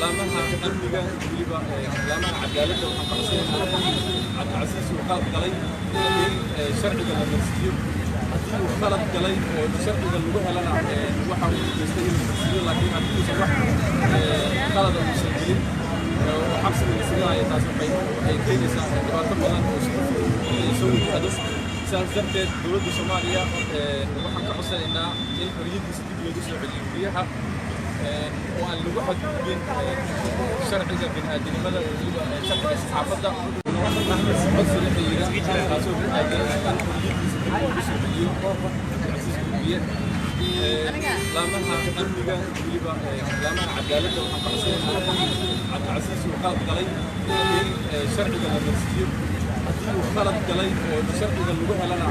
لامها أمنية وليبا لامها عدالة وحقوق عبد العزيز وقال قلي شرعي المرسيين وخلط قلي شرعي اللغة لنا وحاول يستهل المرسيين لكن عندي صباح خلط المسجلين وحبس المرسيين يتعصب أي كنيسة دبارة بدن يسوي هدف سالفة دولة الصومالية وحنا كحسنا إن الحرية تستجيب لدوسة باليومية وأن الواحد بين شرعي بين هذين ماذا شرعي الصحافة أحمد بس اللي هي خاصة لامها أمنية وليبا لامها عدالة وحقوق عبد العزيز وقال قلي شرعي المرسيين وخلط قلي شرعي اللغة لنا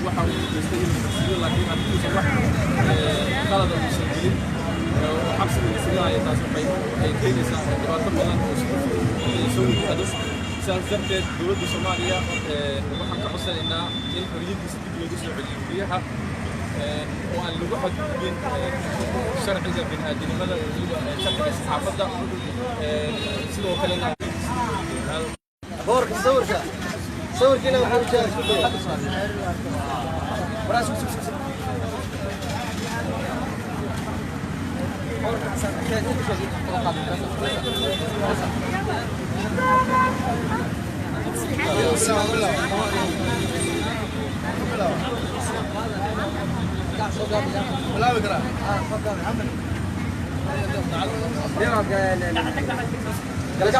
وحاول يستهل المرسيين لكن عندي صباح خلط المسجلين وحبس المرسيين يتعصب أي كنيسة دبارة بدن يسوي هدف سالفة دولة الصومالية وحنا كحسنا إن الحرية تستجيب لدوسة باليومية وأن الواحد بين شرعي بين هذين ماذا شرعي الصحافة سلوا كلنا بورك صور كنا وحرجة براس لا بقرا تفضل محمد بس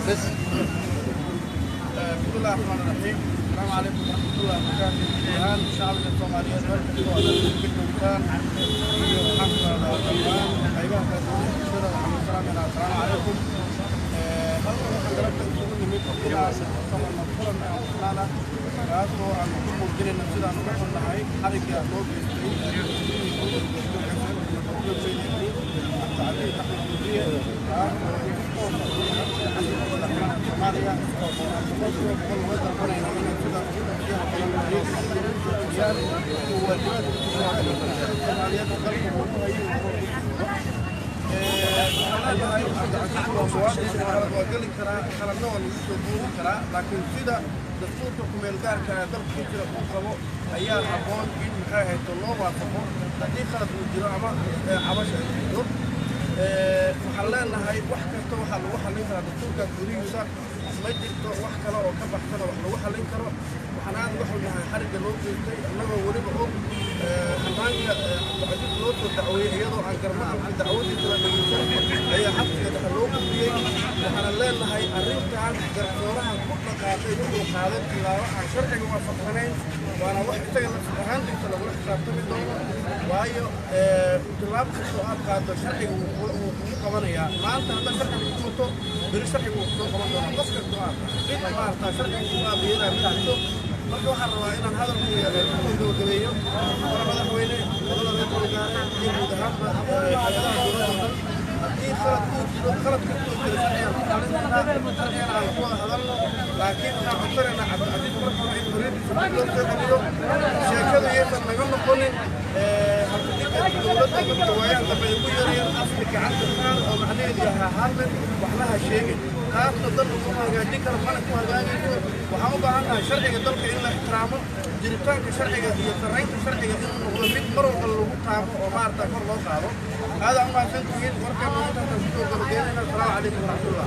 بسم الله الرحمن الرحيم. السلام عليكم ورحمة الله وبركاته. الآن الشعب الصومالي السلام عليكم. kaasoo aan ku muujinayna sidaan uga xunnahay xarigga loo laakiin sida dastuurka ku-meelgaarka ee dalka ku jira uu qabo ayaa habboon in maxay hayto loo waafaqo haddii khalad uu jiro ama cabasha ay jirto waxaan leenahay wax kasta waxaa lagu xallin karaa dastuurkaas gudihiisa ma jirto wax kale oo ka baxsana wax lagu xallin karo waxaan aad uga xunnahay xarigga loo geystay annagoo weliba og ammaanka cabdicasiis loo soo dacweeyey iyadoo aan garmaha dacwadiisa la dhegeysan ayaa xabsiga dhexe loo gudbiyey waxaana leenahay arrintaas garsooraha ku dhaqaaqay wuxuu qaaday tilaabo aan sharciga waafaqsanayn waana wax isaga nafsi ahaantiisa lagula xisaabtami doono waayo tilaabo kastoo aad qaado sharciga wuu kugu qabanayaa maanta haddaad sharciga ku muto beri sharciga wuu kusoo qaban doonaa qof kastoo aad cid maartaa sharciga kugu aabiyadaa ma jirto marka waxaan rabaa inaan hadalkayga kusoo gabagabeeyo madaxweyne labada reer wasaare iyo guud ahaanba hay'adaha dowladda haddii khalad ka soo jira sharcigan aan ku wada hadalno laakiin waxaan codsanaynaa cabdicasiis marka hore in xorriyadiisa dib loo soo celiyo sheekadu iyaysan naga noqonin dowladda madaxweynaha dambe ay ku yarayeen asli gacanta saar oo macnaheedu yahay hadlen waxna ha sheegin taasna dalka kuma hagaajin karo mana ku hagaagayso waxaan u baahannahay sharciga dalka in la ixtiraamo jiritaanka sharciga iyo sarraynta sharciga inuu noqdo mid mar walba lagu taabo oo maarata kor loo qaado هذا ما سنتين وركن ما تنسوا قبلنا السلام عليكم ورحمة الله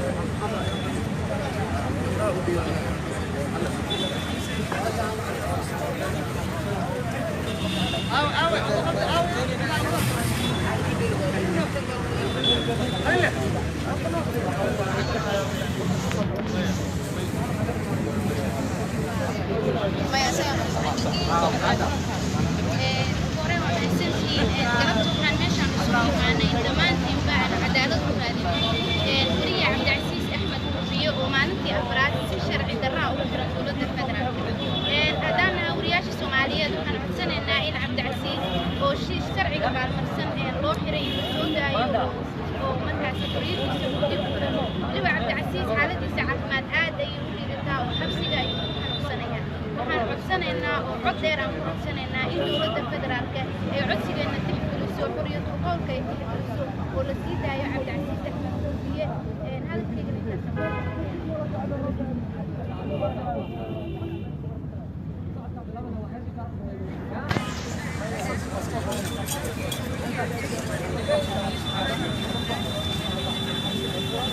dhammaantiin baan cadaalad u raadin wariye cabdicasiis axmed kuufiye oo maalintii afraad si sharci darraa ugu xiran dowladda federaalk haddaan nahay wariyaasha soomaaliyeed waxaan codsanaynaa in cabdicasiis oo sharciga baalmarsan loo xiray inuu soo daayo oo markaasi xorriyadiisa uu dib u helo weliba cabdicasiis xaaladiisa caafimaad aad ayay u liidataa oo xabsiga ay codsanaynaa oo cod dheer aan ku codsanaynaa in dowladda federaalka ay codsigeena tixgeliso xorriyatul qowlka ay tixgeliso oo la sii daayo cabdicasiis axmed huuriye hadalkeygana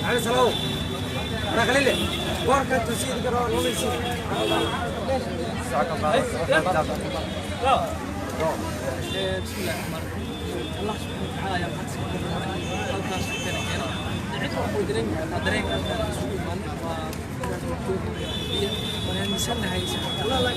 على سلام أنا خليلي بارك تسيد كرا لو يسيد ساعة لا بسم الله الرحمن الرحيم الله سبحانه وتعالى يا محمد halkaas intana keeno cid waxu dareenka isugu imaan waa miisanahay Allah la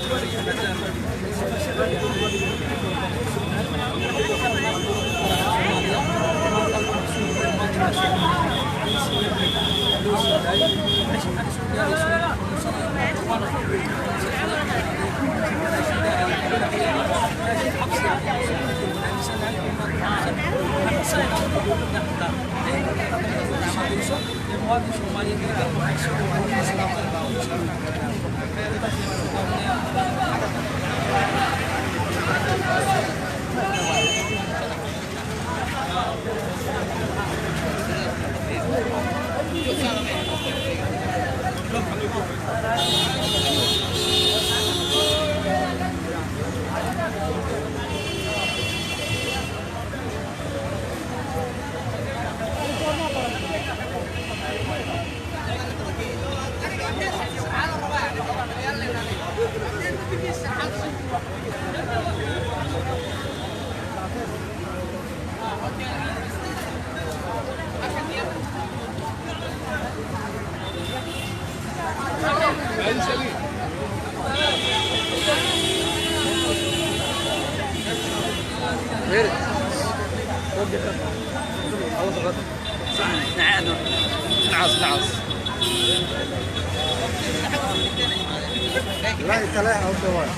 لا يتلاقى أو دوار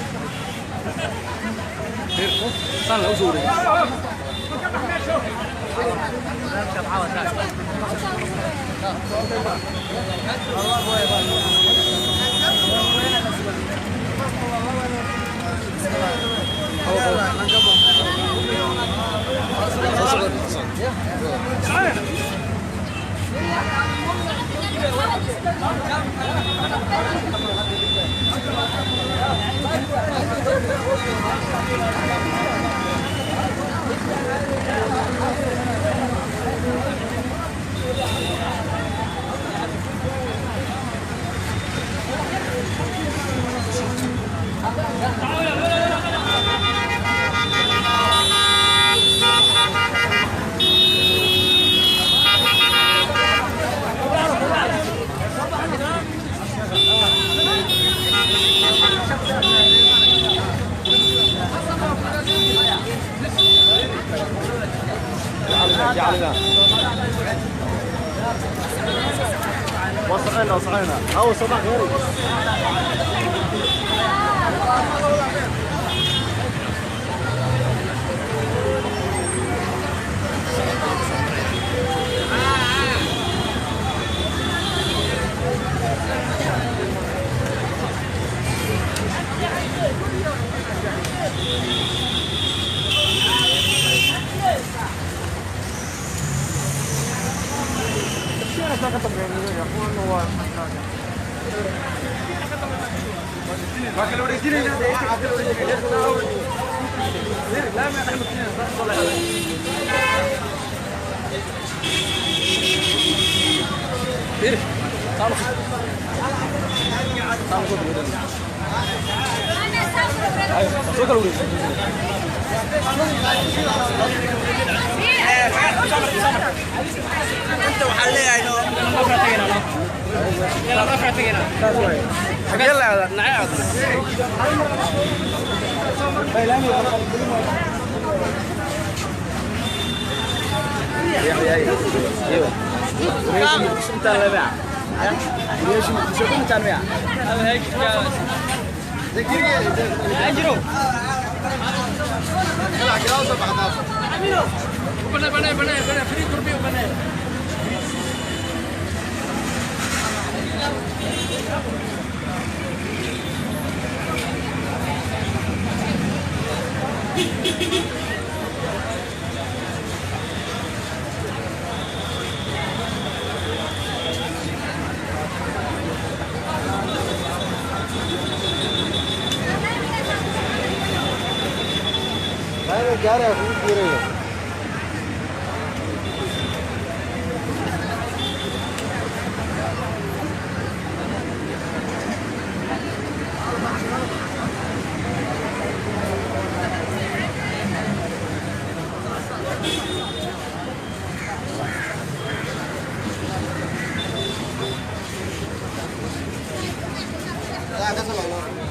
صار له أسوري وصعنا أو صباح غيري जा रहे हैं Ada selalu.